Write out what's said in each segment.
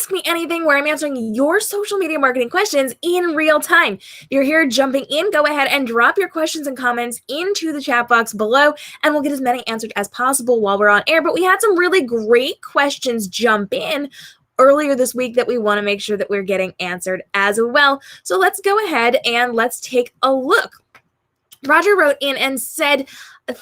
Ask Me Anything, where I'm answering your social media marketing questions in real time. If you're here jumping in, go ahead and drop your questions and comments into the chat box below, and we'll get as many answered as possible while we're on air. But we had some really great questions jump in earlier this week that we want to make sure that we're getting answered as well. So let's go ahead and let's take a look. Roger wrote in and said,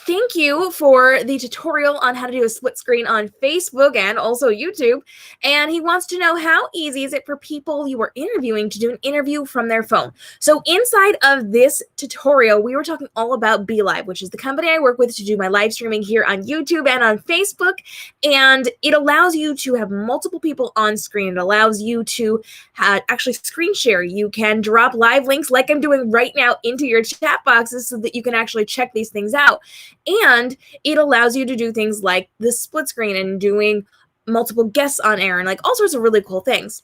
thank you for the tutorial on how to do a split screen on Facebook and also YouTube. And he wants to know, how easy is it for people you are interviewing to do an interview from their phone? So inside of this tutorial, we were talking all about Belive, which is the company I work with to do my live streaming here on YouTube and on Facebook. And it allows you to have multiple people on screen. It allows you to actually screen share. You can drop live links like I'm doing right now into your chat boxes so that you can actually check these things out. And it allows you to do things like the split screen and doing multiple guests on air and like all sorts of really cool things.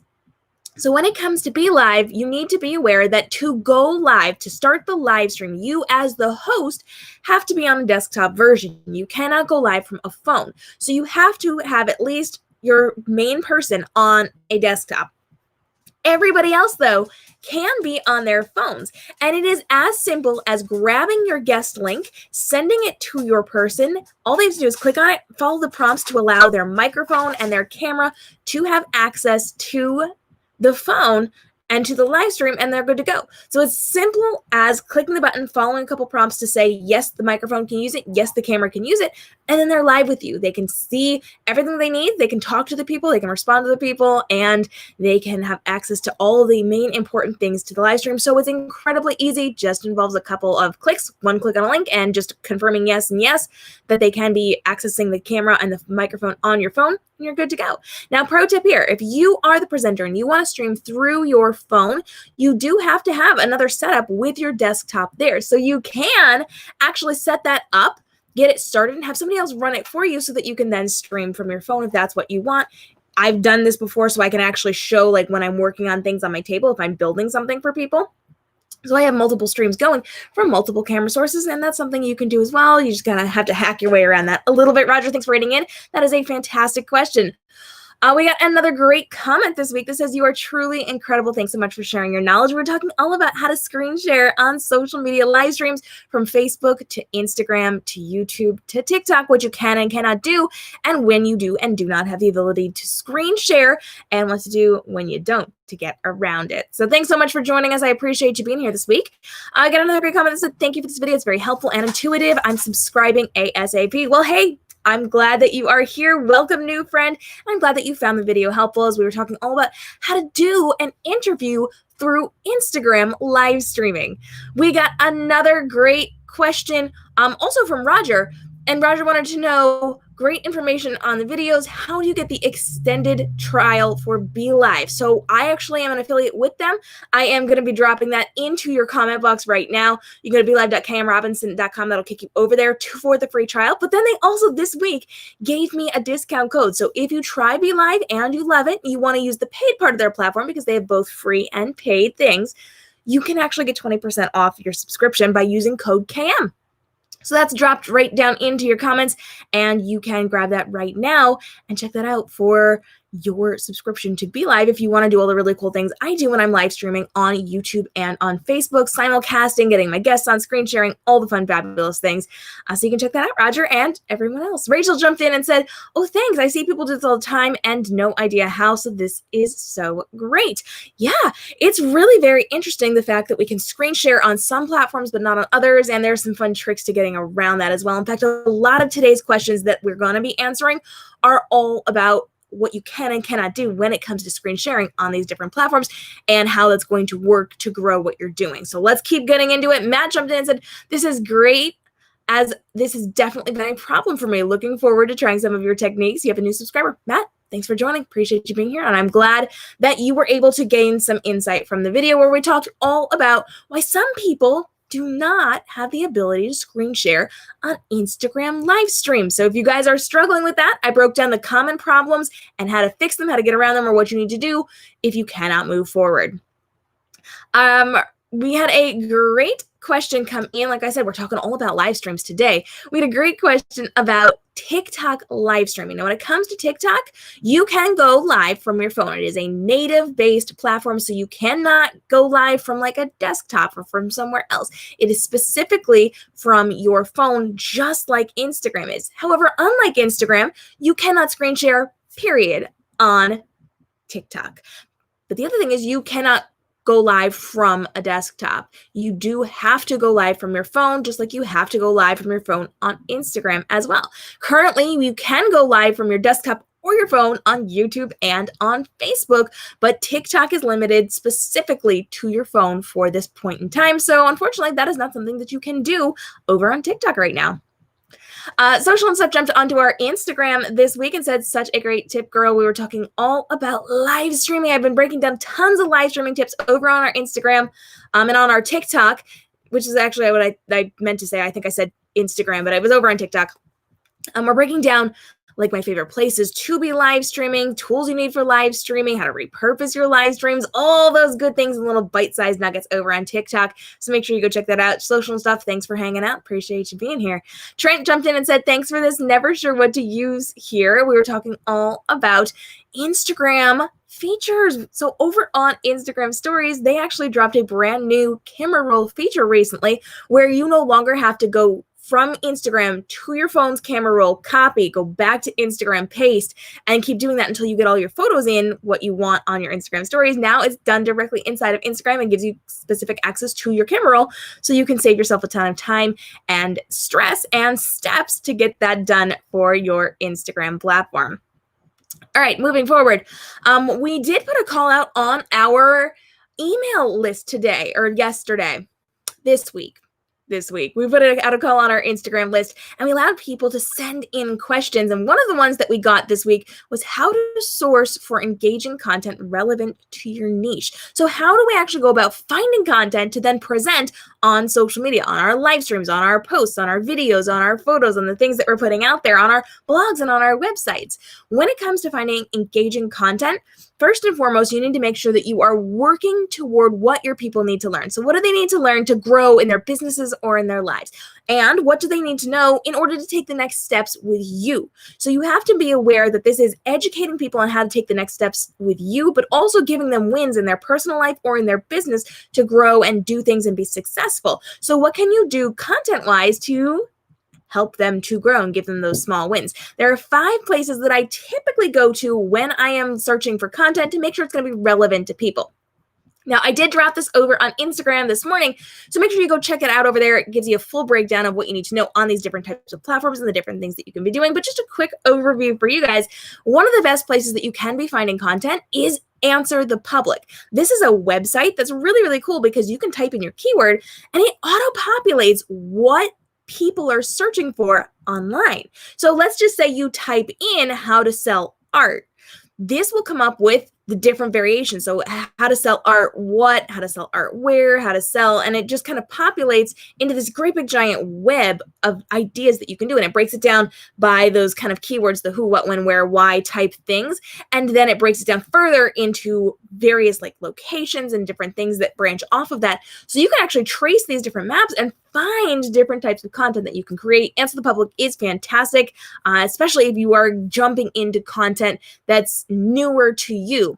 So when it comes to Belive, you need to be aware that to go live, to start the live stream, you as the host have to be on a desktop version. You cannot go live from a phone. So you have to have at least your main person on a desktop. Everybody else, though, can be on their phones. And it is as simple as grabbing your guest link, sending it to your person. All they have to do is click on it, follow the prompts to allow their microphone and their camera to have access to the phone and to the live stream, and they're good to go. So it's simple as clicking the button, following a couple prompts to say, yes, the microphone can use it, yes, the camera can use it, and then they're live with you. They can see everything they need, they can talk to the people, they can respond to the people, and they can have access to all of the main important things to the live stream. So it's incredibly easy, just involves a couple of clicks, one click on a link, and just confirming yes and yes that they can be accessing the camera and the microphone on your phone, and you're good to go. Now, pro tip here, if you are the presenter and you want to stream through your phone, you do have to have another setup with your desktop there. So you can actually set that up, get it started, and have somebody else run it for you so that you can then stream from your phone if that's what you want. I've done this before, so I can actually show like when I'm working on things on my table, if I'm building something for people. So I have multiple streams going from multiple camera sources, and that's something you can do as well. You just gotta have to hack your way around that a little bit. Roger, thanks for writing in. That is a fantastic question. We got another great comment this week that says, you are truly incredible. Thanks so much for sharing your knowledge. We're talking all about how to screen share on social media live streams from Facebook to Instagram to YouTube to TikTok, what you can and cannot do, and when you do and do not have the ability to screen share, and what to do when you don't to get around it. So thanks so much for joining us. I appreciate you being here this week. I got another great comment that said, thank you for this video. It's very helpful and intuitive. I'm subscribing ASAP. Well, hey, I'm glad that you are here. Welcome, new friend. I'm glad that you found the video helpful, as we were talking all about how to do an interview through Instagram live streaming. We got another great question also from Roger. And Roger wanted to know, great information on the videos. How do you get the extended trial for Belive? So I actually am an affiliate with them. I am going to be dropping that into your comment box right now. You go to belive.kmrobinson.com. That'll kick you over there for the free trial. But then they also this week gave me a discount code. So if you try Belive and you love it, you want to use the paid part of their platform because they have both free and paid things, you can actually get 20% off your subscription by using code KM. So that's dropped right down into your comments, and you can grab that right now and check that out for your subscription to Belive if you want to do all the really cool things I do when I'm live streaming on YouTube and on Facebook, simulcasting, getting my guests on, screen sharing, all the fun, fabulous things. So you can check that out, Roger, and everyone else. Rachel jumped in and said, oh, thanks. I see people do this all the time and no idea how, so this is so great. Yeah, it's really very interesting, the fact that we can screen share on some platforms but not on others, and there's some fun tricks to getting around that as well. In fact, a lot of today's questions that we're going to be answering are all about what you can and cannot do when it comes to screen sharing on these different platforms and how that's going to work to grow what you're doing. So let's keep getting into it. Matt jumped in and said, this is great, as this has definitely been a problem for me. Looking forward to trying some of your techniques. You have a new subscriber. Matt, thanks for joining. Appreciate you being here. And I'm glad that you were able to gain some insight from the video where we talked all about why some people do not have the ability to screen share on Instagram live stream. So if you guys are struggling with that, I broke down the common problems and how to fix them, how to get around them, or what you need to do if you cannot move forward. We had a great question come in. Like I said, we're talking all about live streams today. We had a great question about TikTok live streaming. Now, when it comes to TikTok, you can go live from your phone. It is a native-based platform, so you cannot go live from like a desktop or from somewhere else. It is specifically from your phone, just like Instagram is. However, unlike Instagram, you cannot screen share, period, on TikTok. But the other thing is you cannot go live from a desktop. You do have to go live from your phone, just like you have to go live from your phone on Instagram as well. Currently, you can go live from your desktop or your phone on YouTube and on Facebook, but TikTok is limited specifically to your phone for this point in time. So unfortunately, that is not something that you can do over on TikTok right now. Social and Stuff jumped onto our Instagram this week and said, such a great tip, girl. We were talking all about live streaming. I've been breaking down tons of live streaming tips over on our Instagram and on our TikTok, which is actually what I meant to say. I think I said Instagram, but I was over on TikTok. We're breaking down like my favorite places to be live streaming, tools you need for live streaming, how to repurpose your live streams, all those good things and little bite-sized nuggets over on TikTok. So make sure you go check that out. Social and Stuff, thanks for hanging out. Appreciate you being here. Trent jumped in and said, thanks for this. Never sure what to use here. We were talking all about Instagram features. So over on Instagram stories, they actually dropped a brand new camera roll feature recently where you no longer have to go from Instagram to your phone's camera roll, copy, go back to Instagram, paste, and keep doing that until you get all your photos in what you want on your Instagram stories. Now it's done directly inside of Instagram and gives you specific access to your camera roll, so you can save yourself a ton of time and stress and steps to get that done for your Instagram platform. All right, moving forward. We did put a call out on our email list today, or yesterday, this week. We put out a call on our Instagram list and we allowed people to send in questions. And one of the ones that we got this week was how to source for engaging content relevant to your niche. So how do we actually go about finding content to then present on social media, on our live streams, on our posts, on our videos, on our photos, on the things that we're putting out there, on our blogs and on our websites? When it comes to finding engaging content, first and foremost, you need to make sure that you are working toward what your people need to learn. So what do they need to learn to grow in their businesses or in their lives? And what do they need to know in order to take the next steps with you? So you have to be aware that this is educating people on how to take the next steps with you, but also giving them wins in their personal life or in their business to grow and do things and be successful. So what can you do content-wise to help them to grow and give them those small wins? There are 5 places that I typically go to when I am searching for content to make sure it's going to be relevant to people. Now, I did drop this over on Instagram this morning, so make sure you go check it out over there. It gives you a full breakdown of what you need to know on these different types of platforms and the different things that you can be doing. But just a quick overview for you guys. One of the best places that you can be finding content is Answer the Public. This is a website that's really, really cool because you can type in your keyword and it auto-populates what people are searching for online. So let's just say you type in how to sell art. This will come up with the different variations. So how to sell art, what, how to sell art, where, how to sell, and it just kind of populates into this great big giant web of ideas that you can do. And it breaks it down by those kind of keywords, the who, what, when, where, why type things. And then it breaks it down further into various like locations and different things that branch off of that. So you can actually trace these different maps and find different types of content that you can create. Answer the Public is fantastic, especially if you are jumping into content that's newer to you.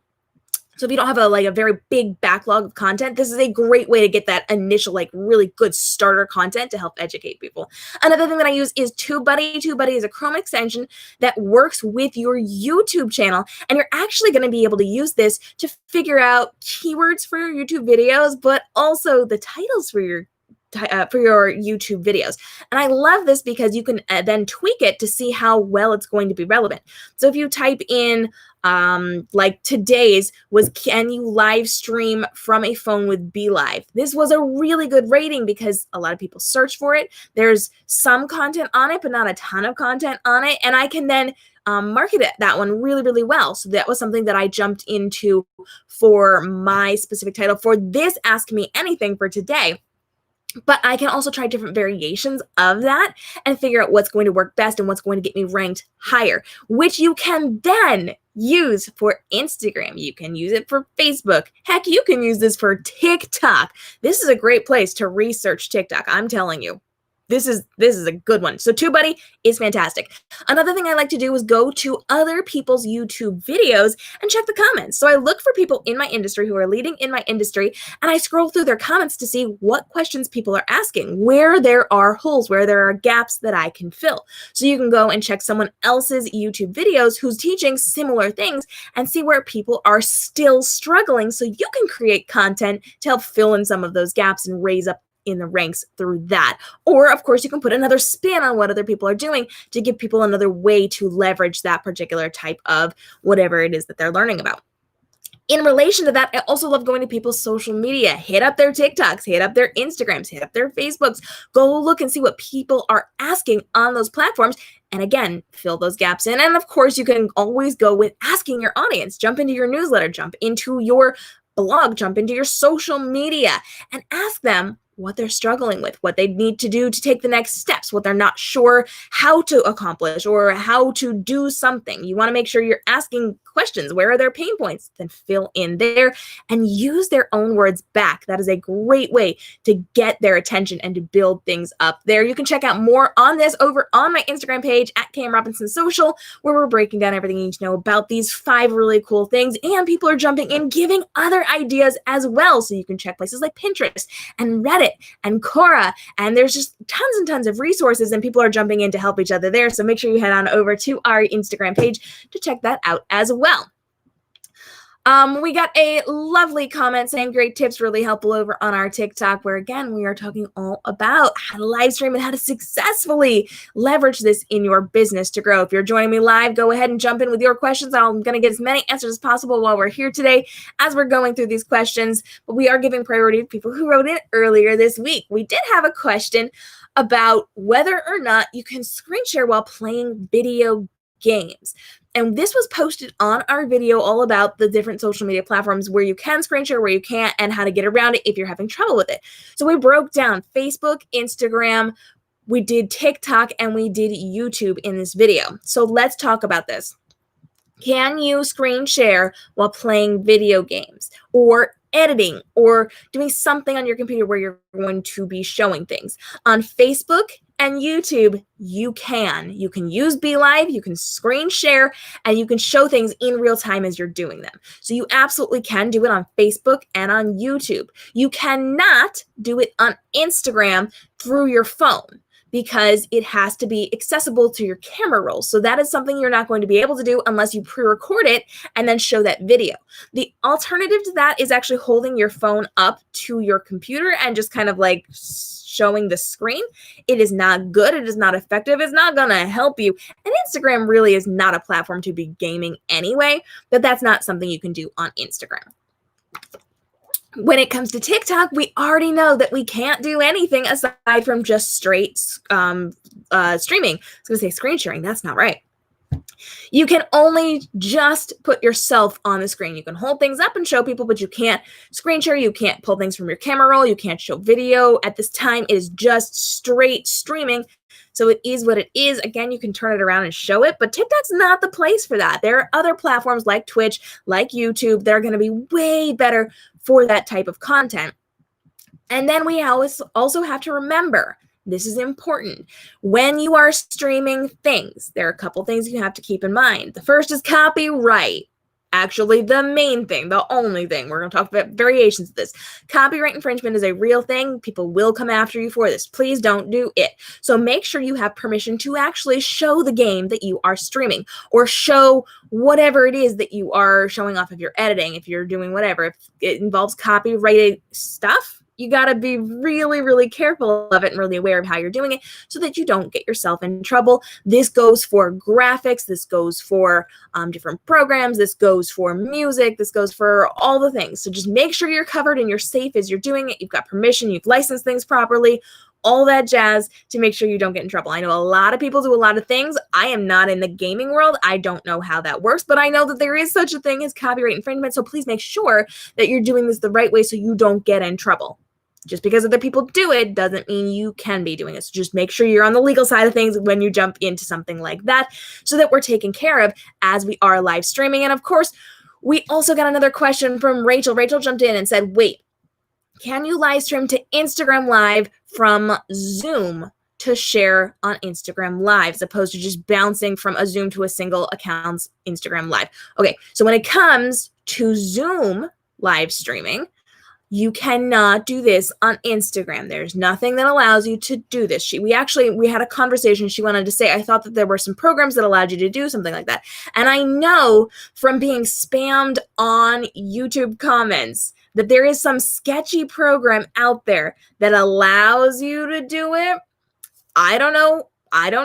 So if you don't have a very big backlog of content, this is a great way to get that initial really good starter content to help educate people. Another thing that I use is TubeBuddy. TubeBuddy is a Chrome extension that works with your YouTube channel, and you're actually going to be able to use this to figure out keywords for your YouTube videos, but also the titles for your YouTube videos. And I love this because you can then tweak it to see how well it's going to be relevant. So if you type in like today's was, can you live stream from a phone with Belive? This was a really good rating because a lot of people search for it. There's some content on it, but not a ton of content on it. And I can then market that one really, really well. So that was something that I jumped into for my specific title for this Ask Me Anything for today. But I can also try different variations of that and figure out what's going to work best and what's going to get me ranked higher, which you can then use for Instagram. You can use it for Facebook. Heck, you can use this for TikTok. This is a great place to research TikTok. I'm telling you. This is a good one. So TubeBuddy is fantastic. Another thing I like to do is go to other people's YouTube videos and check the comments. So I look for people in my industry who are leading in my industry, and I scroll through their comments to see what questions people are asking, where there are holes, where there are gaps that I can fill. So you can go and check someone else's YouTube videos who's teaching similar things and see where people are still struggling, so you can create content to help fill in some of those gaps and raise up in the ranks through that. Or of course, you can put another spin on what other people are doing to give people another way to leverage that particular type of whatever it is that they're learning about. In relation to that, I also love going to people's social media. Hit up their TikToks, hit up their Instagrams, hit up their Facebooks. Go look and see what people are asking on those platforms. And again, fill those gaps in. And of course, you can always go with asking your audience. Jump into your newsletter, jump into your blog, jump into your social media, and ask them what they're struggling with, what they need to do to take the next steps, what they're not sure how to accomplish or how to do something. You want to make sure you're asking questions. Where are their pain points? Then fill in there and use their own words back. That is a great way to get their attention and to build things up there. You can check out more on this over on my Instagram page at KM Robinson Social, where we're breaking down everything you need to know about these 5 really cool things. And people are jumping in, giving other ideas as well. So you can check places like Pinterest and Reddit and Quora, and there's just tons and tons of resources, and people are jumping in to help each other there. So make sure you head on over to our Instagram page to check that out as well. We got a lovely comment saying great tips, really helpful over on our TikTok, where again, we are talking all about how to live stream and how to successfully leverage this in your business to grow. If you're joining me live, go ahead and jump in with your questions. I'm going to get as many answers as possible while we're here today as we're going through these questions, but we are giving priority to people who wrote in earlier this week. We did have a question about whether or not you can screen share while playing video games. And this was posted on our video all about the different social media platforms where you can screen share, where you can't, and how to get around it if you're having trouble with it. So we broke down Facebook, Instagram, we did TikTok, and we did YouTube in this video. So let's talk about this. Can you screen share while playing video games or editing or doing something on your computer where you're going to be showing things? On Facebook and YouTube, you can. You can use Belive, you can screen share, and you can show things in real time as you're doing them. So you absolutely can do it on Facebook and on YouTube. You cannot do it on Instagram through your phone, because it has to be accessible to your camera roll. So that is something you're not going to be able to do unless you pre-record it and then show that video. The alternative to that is actually holding your phone up to your computer and just kind of like showing the screen. It is not good. It is not effective. It's not going to help you. And Instagram really is not a platform to be gaming anyway, but that's not something you can do on Instagram. When it comes to TikTok, we already know that we can't do anything aside from just straight streaming. I was going to say screen sharing. That's not right. You can only just put yourself on the screen. You can hold things up and show people, but you can't screen share. You can't pull things from your camera roll. You can't show video. At this time, it is just straight streaming. So it is what it is. Again, you can turn it around and show it, but TikTok's not the place for that. There are other platforms like Twitch, like YouTube, that are going to be way better for that type of content. And then we also have to remember, this is important. When you are streaming things, there are a couple things you have to keep in mind. The first is copyright. Actually, the main thing, the only thing. We're going to talk about variations of this. Copyright infringement is a real thing. People will come after you for this. Please don't do it. So make sure you have permission to actually show the game that you are streaming, or show whatever it is that you are showing off if you're editing, if you're doing whatever. If it involves copyrighted stuff, you got to be really, really careful of it and really aware of how you're doing it so that you don't get yourself in trouble. This goes for graphics. This goes for different programs. This goes for music. This goes for all the things. So just make sure you're covered and you're safe as you're doing it. You've got permission. You've licensed things properly. All that jazz to make sure you don't get in trouble. I know a lot of people do a lot of things. I am not in the gaming world. I don't know how that works, but I know that there is such a thing as copyright infringement. So please make sure that you're doing this the right way so you don't get in trouble. Just because other people do it doesn't mean you can be doing it. So just make sure you're on the legal side of things when you jump into something like that so that we're taken care of as we are live streaming. And of course, we also got another question from Rachel. Rachel jumped in and said, wait, can you live stream to Instagram Live from Zoom to share on Instagram Live as opposed to just bouncing from a Zoom to a single account's Instagram Live? Okay, so when it comes to Zoom live streaming, you cannot do this on Instagram. There's nothing that allows you to do this. We had a conversation. She wanted to say, I thought that there were some programs that allowed you to do something like that. And I know from being spammed on YouTube comments that there is some sketchy program out there that allows you to do it. I don't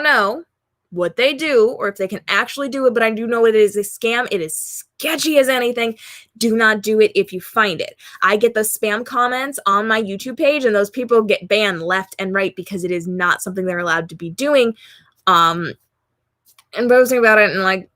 know what they do or if they can actually do it, but I do know it is a scam. It is sketchy as anything. Do not do it if you find it. I get those spam comments on my YouTube page, and those people get banned left and right because it is not something they're allowed to be doing. And posting about it and like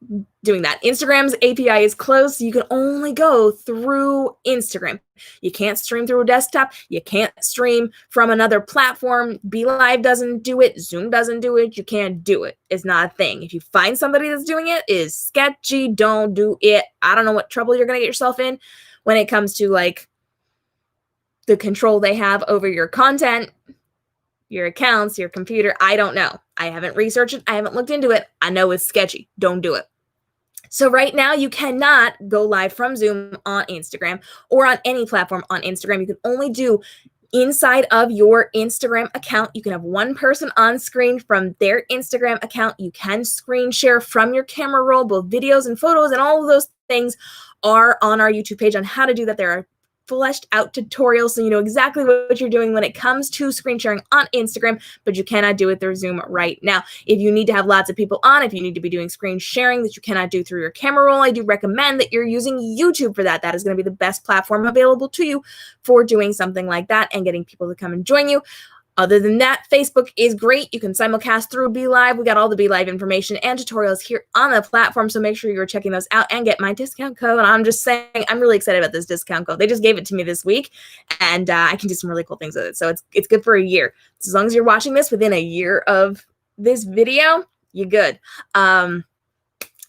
doing that. Instagram's API is closed, so you can only go through Instagram. You can't stream through a desktop. You can't stream from another platform. Belive doesn't do it. Zoom doesn't do it. You can't do it. It's not a thing. If you find somebody that's doing it, it is sketchy. Don't do it. I don't know what trouble you're going to get yourself in when it comes to like the control they have over your content, your accounts, your computer. I don't know. I haven't researched it. I haven't looked into it. I know it's sketchy. Don't do it. So right now you cannot go live from Zoom on Instagram or on any platform on Instagram. You can only do inside of your Instagram account. You can have one person on screen from their Instagram account. You can screen share from your camera roll, both videos and photos, and all of those things are on our YouTube page on how to do that. There are fleshed out tutorials so you know exactly what you're doing when it comes to screen sharing on Instagram, but you cannot do it through Zoom right now. If you need to have lots of people on, if you need to be doing screen sharing that you cannot do through your camera roll, I do recommend that you're using YouTube for that. That is going to be the best platform available to you for doing something like that and getting people to come and join you. Other than that, Facebook is great. You can simulcast through Belive. We got all the Belive information and tutorials here on the platform, so make sure you're checking those out and get my discount code. And I'm just saying, I'm really excited about this discount code. They just gave it to me this week, and I can do some really cool things with it. So it's good for a year. As long as you're watching this within a year of this video, you're good.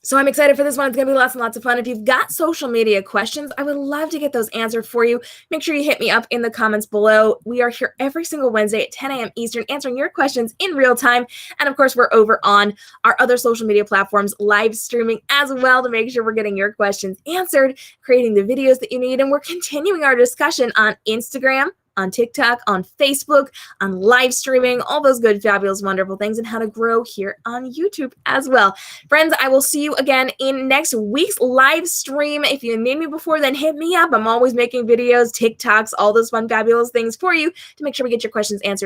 So I'm excited for this one. It's going to be lots and lots of fun. If you've got social media questions, I would love to get those answered for you. Make sure you hit me up in the comments below. We are here every single Wednesday at 10 a.m. Eastern answering your questions in real time. And of course, we're over on our other social media platforms, live streaming as well to make sure we're getting your questions answered, creating the videos that you need. And we're continuing our discussion on Instagram, on TikTok, on Facebook, on live streaming, all those good, fabulous, wonderful things, and how to grow here on YouTube as well. Friends, I will see you again in next week's live stream. If you need me before then, hit me up. I'm always making videos, TikToks, all those fun, fabulous things for you to make sure we get your questions answered